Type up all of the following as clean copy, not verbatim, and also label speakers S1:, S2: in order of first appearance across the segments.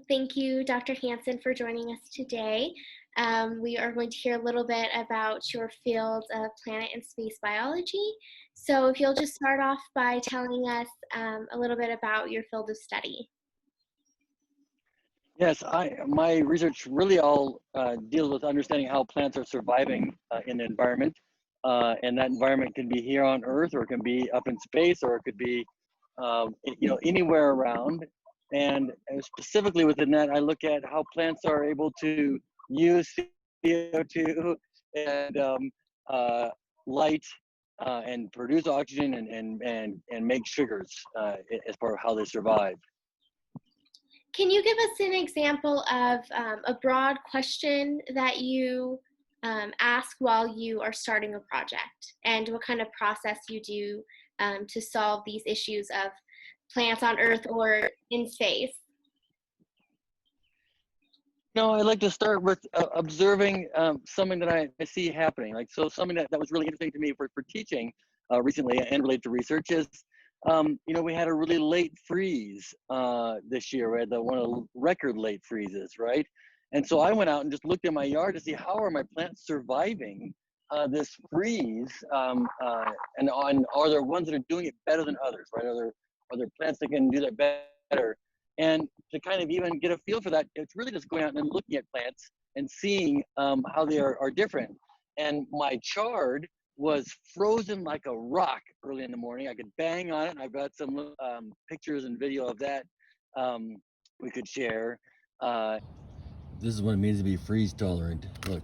S1: Thank you, Dr. Hanson, for joining us today. We are going to hear a little bit about your field of planet and space biology. So if you'll just start off by telling us a little bit about your field of study.
S2: Yes, my research really all deals with understanding how plants are surviving in the environment, and that environment can be here on Earth, or it can be up in space, or it could be anywhere around. And specifically within that, I look at how plants are able to use CO2 and light and produce oxygen and make sugars as part of how they survive.
S1: Can you give us an example of a broad question that you ask while you are starting a project, and what kind of process you do to solve these issues of plants on Earth or in space?
S2: No, I like to start with observing something that I see happening. Like, so something that was really interesting to me for teaching recently and related to research is, we had a really late freeze this year. We had one of the record late freezes, right? And so I went out and just looked in my yard to see how are my plants surviving this freeze, and are there ones that are doing it better than others, right? Are there plants that can do that better? And to kind of even get a feel for that, it's really just going out and looking at plants and seeing how they are different. And my chard was frozen like a rock early in the morning. I could bang on it. I've got some pictures and video of that we could share. This is what it means to be freeze tolerant. Look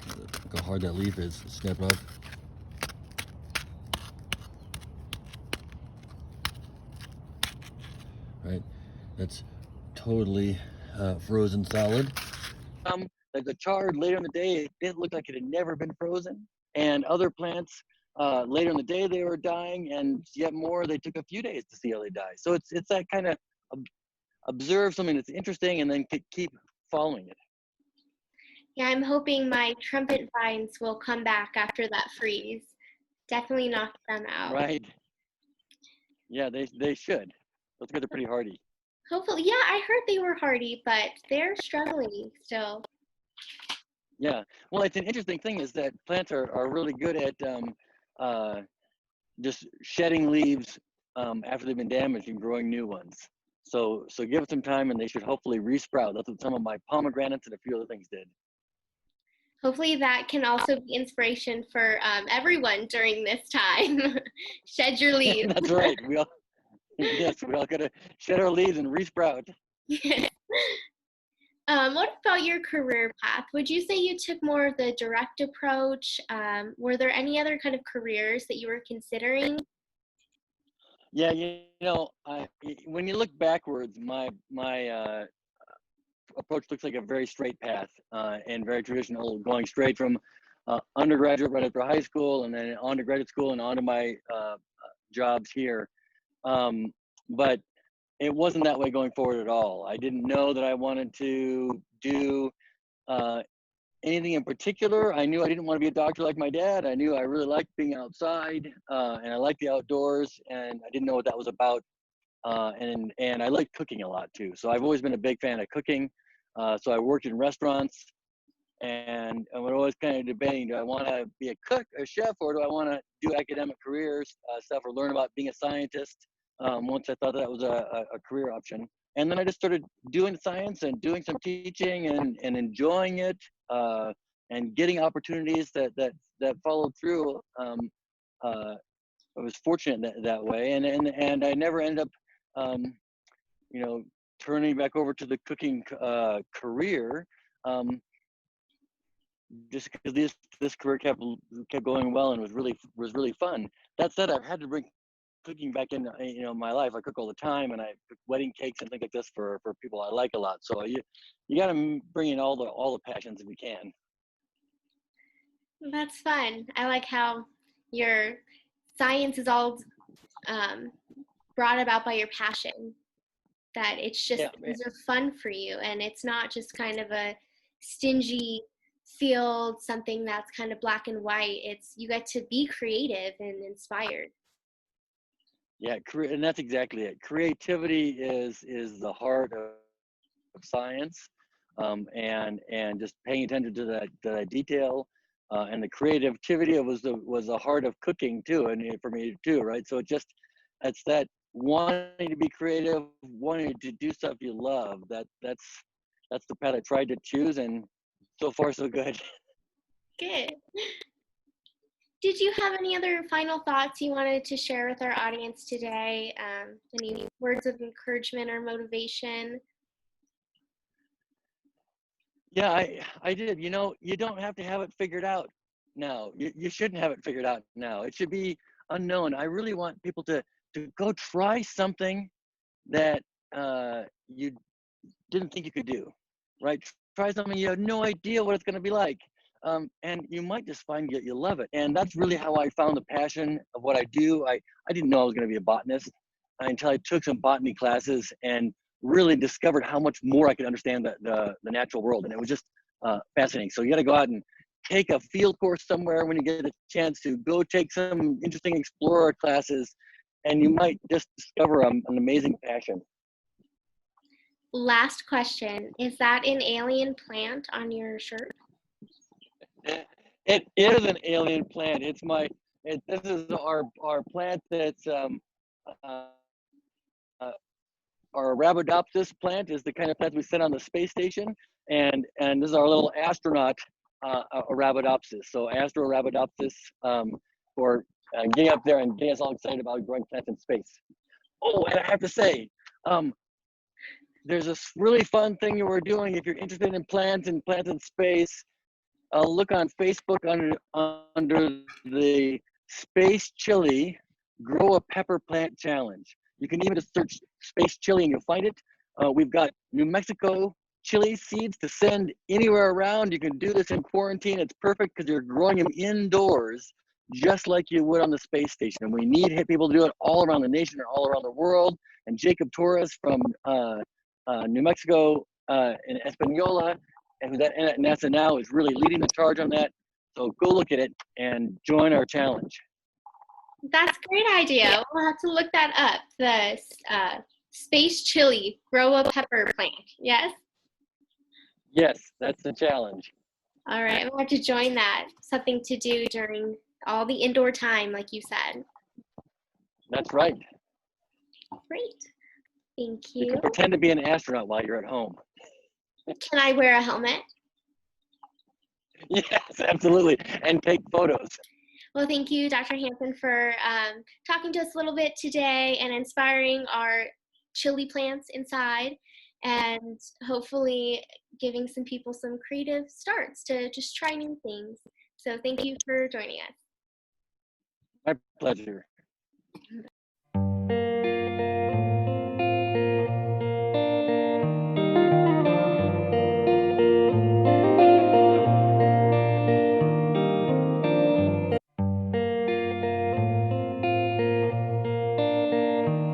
S2: how hard that leaf is. Snap it off. Right, that's totally frozen solid. Like the chard later in the day, it looked like it had never been frozen. And other plants, later in the day, they were dying, and yet more, they took a few days to see how they die. So it's that kind of observe something that's interesting and then keep following it.
S1: Yeah, I'm hoping my trumpet vines will come back after that freeze. Definitely knock them out.
S2: Right. Yeah, they should. Those guys are pretty hardy.
S1: Hopefully, yeah, I heard they were hardy, but they're struggling still.
S2: Yeah. Well, it's an interesting thing is that plants are really good at just shedding leaves after they've been damaged and growing new ones. So give it some time and they should hopefully resprout. That's what some of my pomegranates and a few other things did.
S1: Hopefully that can also be inspiration for everyone during this time. Shed your leaves.
S2: That's right. We all gotta shed our leaves and resprout.
S1: What about your career path? Would you say you took more of the direct approach? Were there any other kind of careers that you were considering?
S2: Yeah, when you look backwards, my approach looks like a very straight path and very traditional, going straight from undergraduate right after high school, and then on to graduate school and on to my jobs here. But it wasn't that way going forward at all. I didn't know that I wanted to do anything in particular. I knew I didn't want to be a doctor like my dad. I knew I really liked being outside and I liked the outdoors, and I didn't know what that was about. And I like cooking a lot too. So I've always been a big fan of cooking. So I worked in restaurants, and we're always kind of debating, do I want to be a cook, a chef, or do I want to do academic careers stuff or learn about being a scientist once I thought that was a career option. And then I just started doing science and doing some teaching and enjoying it and getting opportunities that followed through. I was fortunate that way, and I never ended up turning back over to the cooking career, just because this career kept going well and was really fun. That said, I've had to bring cooking back in my life. I cook all the time, and I cook wedding cakes and things like this for people I like a lot. So you got to bring in all the passions if you can.
S1: That's fun. I like how your science is all brought about by your passion. That it's just, these are fun for you, and it's not just kind of a stingy field, something that's kind of black and white. It's, you get to be creative and inspired.
S2: Yeah, and that's exactly it. Creativity is the heart science, and just paying attention to that detail, and the creativity was the heart of cooking too, and for me too, right? So it's that wanting to be creative, wanting to do stuff you love. That's the path I tried to choose, and so far so good.
S1: Good. Did you have any other final thoughts you wanted to share with our audience today? Any words of encouragement or motivation?
S2: Yeah, I did. You know, you don't have to have it figured out now. You shouldn't have it figured out now. It should be unknown. I really want people to go try something that you didn't think you could do, right? Try something you have no idea what it's going to be like. And you might just find you love it. And that's really how I found the passion of what I do. I didn't know I was going to be a botanist until I took some botany classes and really discovered how much more I could understand the natural world. And it was just fascinating. So you got to go out and take a field course somewhere when you get a chance to go take some interesting Explora classes, and you might just discover an amazing passion.
S1: Last question. Is that an alien plant on your shirt?
S2: It is an alien plant. This is our plant that's our Arabidopsis plant is the kind of plant we sent on the space station, and this is our little astronaut Arabidopsis. So Astro Arabidopsis, for getting up there and getting us all excited about growing plants in space. Oh, and I have to say, there's this really fun thing that we're doing. If you're interested in plants and plants in space, look on Facebook under the Space Chili Grow a Pepper Plant Challenge. You can even just search Space Chili and you'll find it. We've got New Mexico chili seeds to send anywhere around. You can do this in quarantine. It's perfect because you're growing them indoors, just like you would on the space station. And we need people to do it all around the nation and all around the world. And Jacob Torres from New Mexico in Espanola, and who's at NASA now, is really leading the charge on that. So go look at it and join our challenge.
S1: That's a great idea. We'll have to look that up. The Space Chili Grow a Pepper Plant. Yes?
S2: Yes, that's the challenge.
S1: All right. We'll have to join that. Something to do during all the indoor time, like you said.
S2: That's right.
S1: Great. Thank
S2: You
S1: you.
S2: can pretend to be an astronaut while you're at home.
S1: Can I wear a helmet?
S2: Yes, absolutely. And take photos.
S1: Well, thank you, Dr. Hanson, for talking to us a little bit today and inspiring our chili plants inside, and hopefully giving some people some creative starts to just try new things. So thank you for joining us.
S2: My pleasure.